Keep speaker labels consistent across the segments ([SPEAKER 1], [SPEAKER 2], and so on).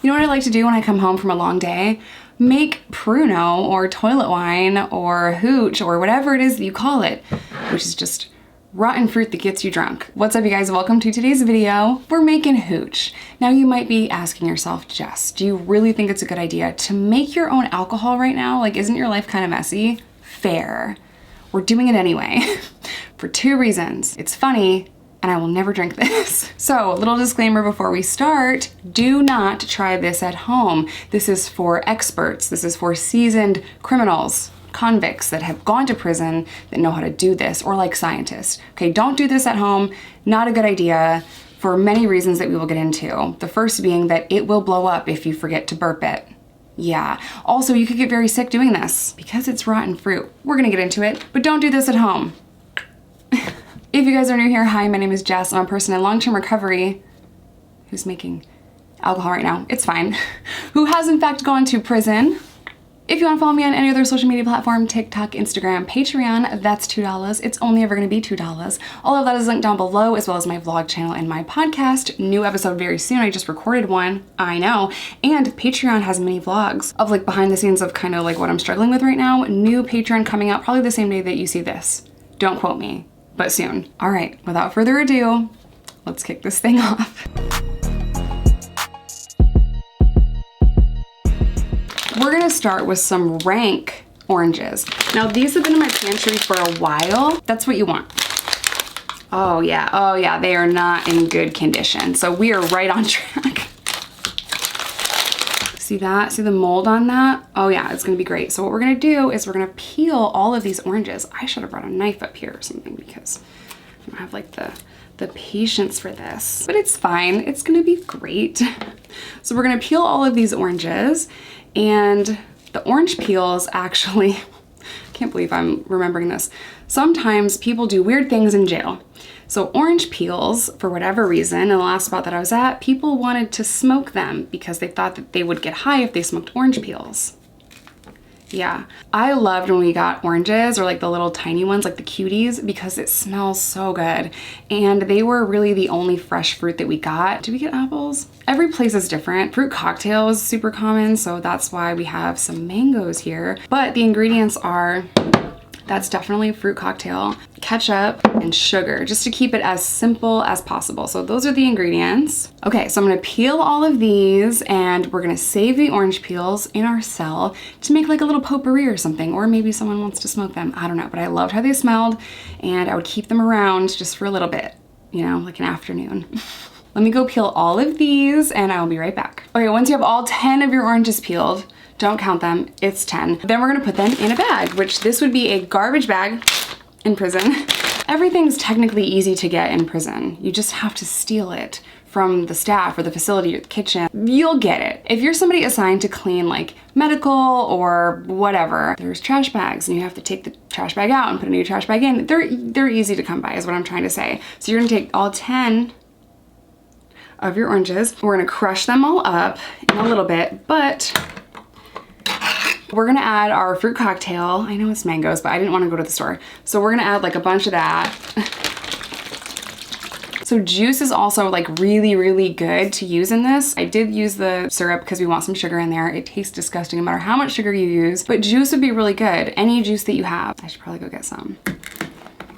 [SPEAKER 1] You know what I like to do when I come home from a long day? Make Pruno or toilet wine or hooch or whatever it is that you call it, which is just rotten fruit that gets you drunk. What's up, you guys? Welcome to today's video. We're making hooch. Now you might be asking yourself, Jess, do you really think it's a good idea to make your own alcohol right now? Like, isn't your life kind of messy? Fair. We're doing it anyway for two reasons. It's funny, and I will never drink this. So, little disclaimer before we start, do not try this at home. This is for experts. This is for seasoned criminals, convicts that have gone to prison that know how to do this, or like scientists. Okay, don't do this at home. Not a good idea for many reasons that we will get into. The first being that it will blow up if you forget to burp it. Yeah. Also, you could get very sick doing this because it's rotten fruit. We're gonna get into it, but don't do this at home. If you guys are new here, hi, my name is Jess. I'm a person in long-term recovery who's making alcohol right now. It's fine. Who has in fact gone to prison. If you want to follow me on any other social media platform, TikTok, Instagram, Patreon, that's $2. It's only ever going to be $2. All of that is linked down below, as well as my vlog channel and my podcast. New episode very soon. I just recorded one. I know. And Patreon has mini vlogs of like behind the scenes of kind of like what I'm struggling with right now. New Patreon coming out probably the same day that you see this. Don't quote me, but soon. All right, without further ado, let's kick this thing off. We're gonna start with some rank oranges. Now these have been in my pantry for a while. That's what you want. Oh yeah, they are not in good condition. So we are right on track. See that? See the mold on that? Oh yeah, it's gonna be great. So what we're gonna do is we're gonna peel all of these oranges. I should have brought a knife up here or something because I don't have like the patience for this, but it's fine. It's gonna be great. So we're gonna peel all of these oranges. And the orange peels actually, I can't believe I'm remembering this. Sometimes people do weird things in jail. So orange peels, for whatever reason, in the last spot that I was at, people wanted to smoke them because they thought that they would get high if they smoked orange peels. Yeah, I loved when we got oranges or like the little tiny ones, like the cuties, because it smells so good. And they were really the only fresh fruit that we got. Did we get apples? Every place is different. Fruit cocktail is super common, so that's why we have some mangoes here. But the ingredients are, that's definitely fruit cocktail, ketchup, and sugar, just to keep it as simple as possible. So those are the ingredients. Okay, so I'm gonna peel all of these and we're gonna save the orange peels in our cell to make like a little potpourri or something, or maybe someone wants to smoke them. I don't know, but I loved how they smelled and I would keep them around just for a little bit, you know, like an afternoon. Let me go peel all of these and I'll be right back. Okay, once you have all 10 of your oranges peeled, don't count them, it's 10. Then we're gonna put them in a bag, which this would be a garbage bag in prison. Everything's technically easy to get in prison. You just have to steal it from the staff or the facility or the kitchen. You'll get it. If you're somebody assigned to clean like medical or whatever, there's trash bags and you have to take the trash bag out and put a new trash bag in. They're easy to come by is what I'm trying to say. So you're gonna take all 10 of your oranges. We're gonna crush them all up in a little bit, but we're gonna add our fruit cocktail. I know it's mangoes, but I didn't wanna go to the store. So we're gonna add like a bunch of that. So juice is also like really, really good to use in this. I did use the syrup because we want some sugar in there. It tastes disgusting no matter how much sugar you use, but juice would be really good. Any juice that you have. I should probably go get some.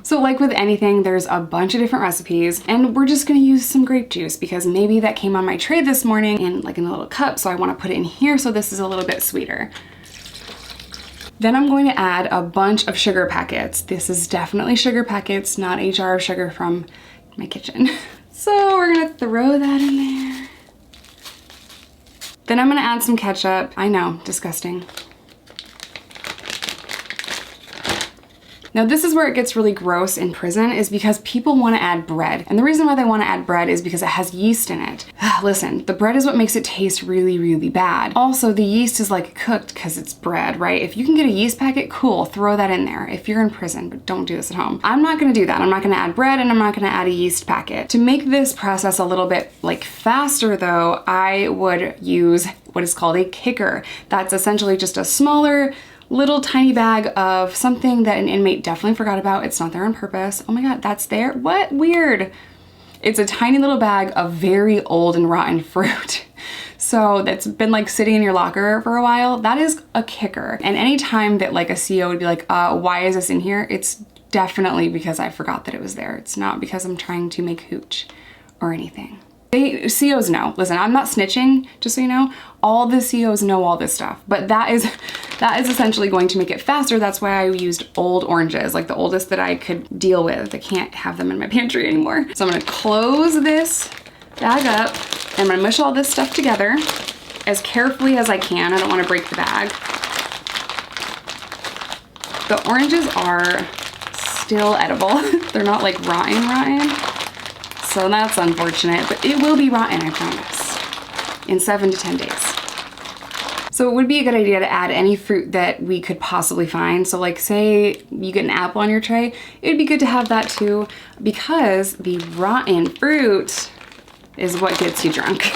[SPEAKER 1] So like with anything, there's a bunch of different recipes and we're just gonna use some grape juice because maybe that came on my tray this morning in like in a little cup. So I wanna put it in here so this is a little bit sweeter. Then I'm going to add a bunch of sugar packets. This is definitely sugar packets, not a jar of sugar from my kitchen. So we're gonna throw that in there. Then I'm gonna add some ketchup. I know, disgusting. Now this is where it gets really gross in prison is because people want to add bread. And the reason why they want to add bread is because it has yeast in it. Listen, the bread is what makes it taste really, really bad. Also, the yeast is like cooked because it's bread, right? If you can get a yeast packet, cool, throw that in there if you're in prison, but don't do this at home. I'm not gonna do that. I'm not gonna add bread and I'm not gonna add a yeast packet. To make this process a little bit like faster though, I would use what is called a kicker. That's essentially just a smaller, little tiny bag of something that an inmate definitely forgot about. It's not there on purpose. Oh my God, that's there? What? Weird. It's a tiny little bag of very old and rotten fruit. So that's been like sitting in your locker for a while. That is a kicker. And anytime that like a CO would be like, why is this in here? It's definitely because I forgot that it was there. It's not because I'm trying to make hooch or anything. COs know. Listen, I'm not snitching, just so you know. All the COs know all this stuff, but that is essentially going to make it faster. That's why I used old oranges, like the oldest that I could deal with. I can't have them in my pantry anymore. So I'm gonna close this bag up and I'm gonna mush all this stuff together as carefully as I can. I don't wanna break the bag. The oranges are still edible. They're not like rotten. So that's unfortunate, but it will be rotten, I promise, in 7 to 10 days. So it would be a good idea to add any fruit that we could possibly find. So like say you get an apple on your tray, it'd be good to have that too, because the rotten fruit is what gets you drunk.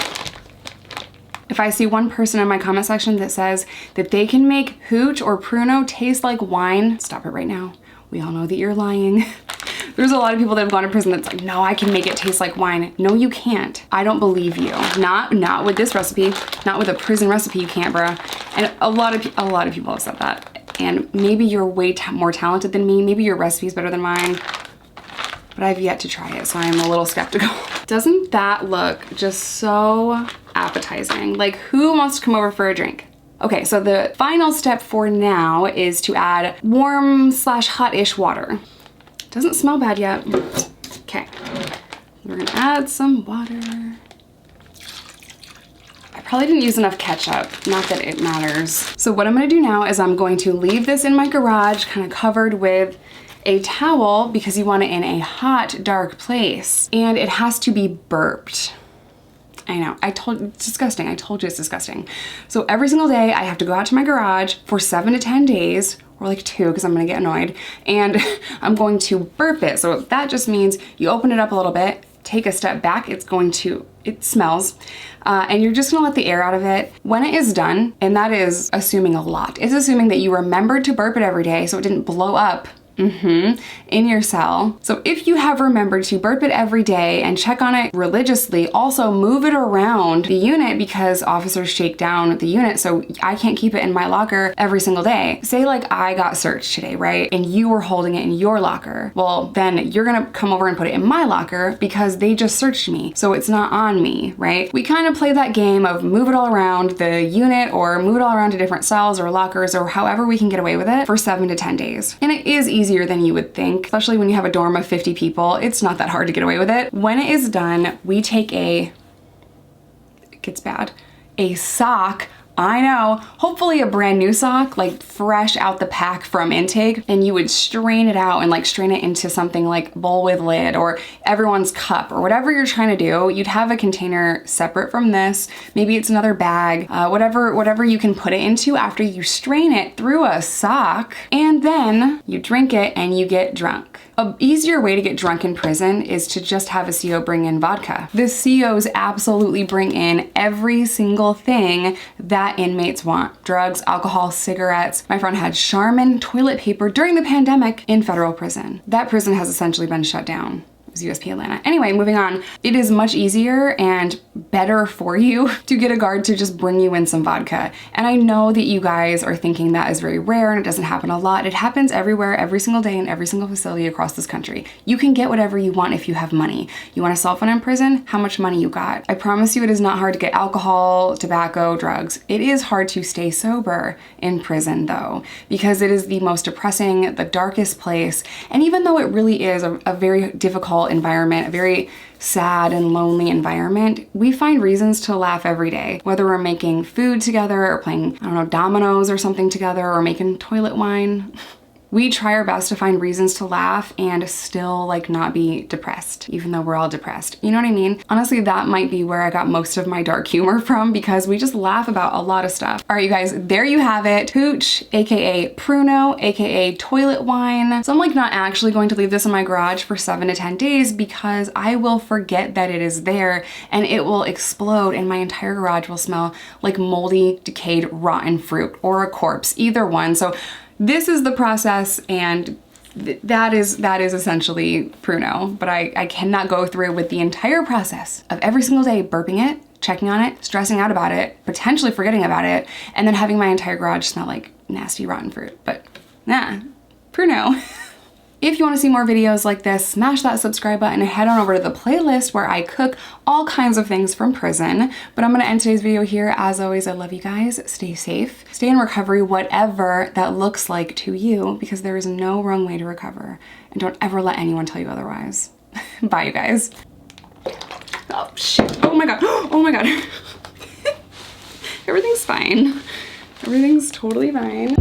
[SPEAKER 1] If I see one person in my comment section that says that they can make hooch or pruno taste like wine, stop it right now. We all know that you're lying. There's a lot of people that have gone to prison that's like, no, I can make it taste like wine. No, you can't. I don't believe you. Not with this recipe, not with a prison recipe, you can't, bruh. And a lot of people have said that. And maybe you're way more talented than me. Maybe your recipe's better than mine. But I've yet to try it, so I'm a little skeptical. Doesn't that look just so appetizing? Like, who wants to come over for a drink? Okay, so the final step for now is to add warm/hot-ish water. Doesn't smell bad yet. Okay, we're gonna add some water. I probably didn't use enough ketchup, not that it matters. So what I'm gonna do now is I'm going to leave this in my garage, kind of covered with a towel, because you want it in a hot, dark place. And it has to be burped. I know, it's disgusting. I told you it's disgusting. So every single day I have to go out to my garage for 7 to 10 days, or like 2, because I'm gonna get annoyed, and I'm going to burp it. So that just means you open it up a little bit, take a step back, it smells, and you're just gonna let the air out of it. When it is done, and that is assuming a lot, it's assuming that you remembered to burp it every day so it didn't blow up in your cell. So if you have remembered to burp it every day and check on it religiously, also move it around the unit, because officers shake down the unit, so I can't keep it in my locker every single day. Say like I got searched today, right? And you were holding it in your locker. Well, then you're gonna come over and put it in my locker because they just searched me. So it's not on me, right? We kind of play that game of move it all around the unit, or move it all around to different cells or lockers, or however we can get away with it for 7 to 10 days. And it is easier than you would think, especially when you have a dorm of 50 people. It's not that hard to get away with it. When it is done, we take it gets bad, a sock. I know, hopefully a brand new sock, like fresh out the pack from intake, and you would strain it out and like strain it into something like bowl with lid or everyone's cup or whatever you're trying to do. You'd have a container separate from this. Maybe it's another bag, whatever you can put it into after you strain it through a sock, and then you drink it and you get drunk. An easier way to get drunk in prison is to just have a CO bring in vodka. The COs absolutely bring in every single thing that inmates want. Drugs, alcohol, cigarettes. My friend had Charmin toilet paper during the pandemic in federal prison. That prison has essentially been shut down. It was USP Atlanta. Anyway, moving on. It is much easier and better for you to get a guard to just bring you in some vodka. And I know that you guys are thinking that is very rare and it doesn't happen a lot. It happens everywhere, every single day in every single facility across this country. You can get whatever you want if you have money. You want a cell phone in prison? How much money you got? I promise you it is not hard to get alcohol, tobacco, drugs. It is hard to stay sober in prison though, because it is the most depressing, the darkest place. And even though it really is a very difficult environment, a very sad and lonely environment, we find reasons to laugh every day. Whether we're making food together or playing, I don't know, dominoes or something together, or making toilet wine. We try our best to find reasons to laugh and still like not be depressed, even though we're all depressed. You know what I mean? Honestly, that might be where I got most of my dark humor from, because we just laugh about a lot of stuff. All right, you guys, there you have it. Hooch, AKA Pruno, AKA toilet wine. So I'm like not actually going to leave this in my garage for 7 to 10 days because I will forget that it is there and it will explode and my entire garage will smell like moldy, decayed, rotten fruit or a corpse, either one. So this is the process, and that is essentially Pruno, but I cannot go through with the entire process of every single day burping it checking on it, stressing out about it, potentially forgetting about it, and then having my entire garage smell like nasty rotten fruit. But nah, Pruno. If you want to see more videos like this, smash that subscribe button and head on over to the playlist where I cook all kinds of things from prison. But I'm going to end today's video here. As always, I love you guys. Stay safe. Stay in recovery, whatever that looks like to you, because there is no wrong way to recover. And don't ever let anyone tell you otherwise. Bye, you guys. Oh, shit. Oh my god. Oh my god. Everything's fine. Everything's totally fine.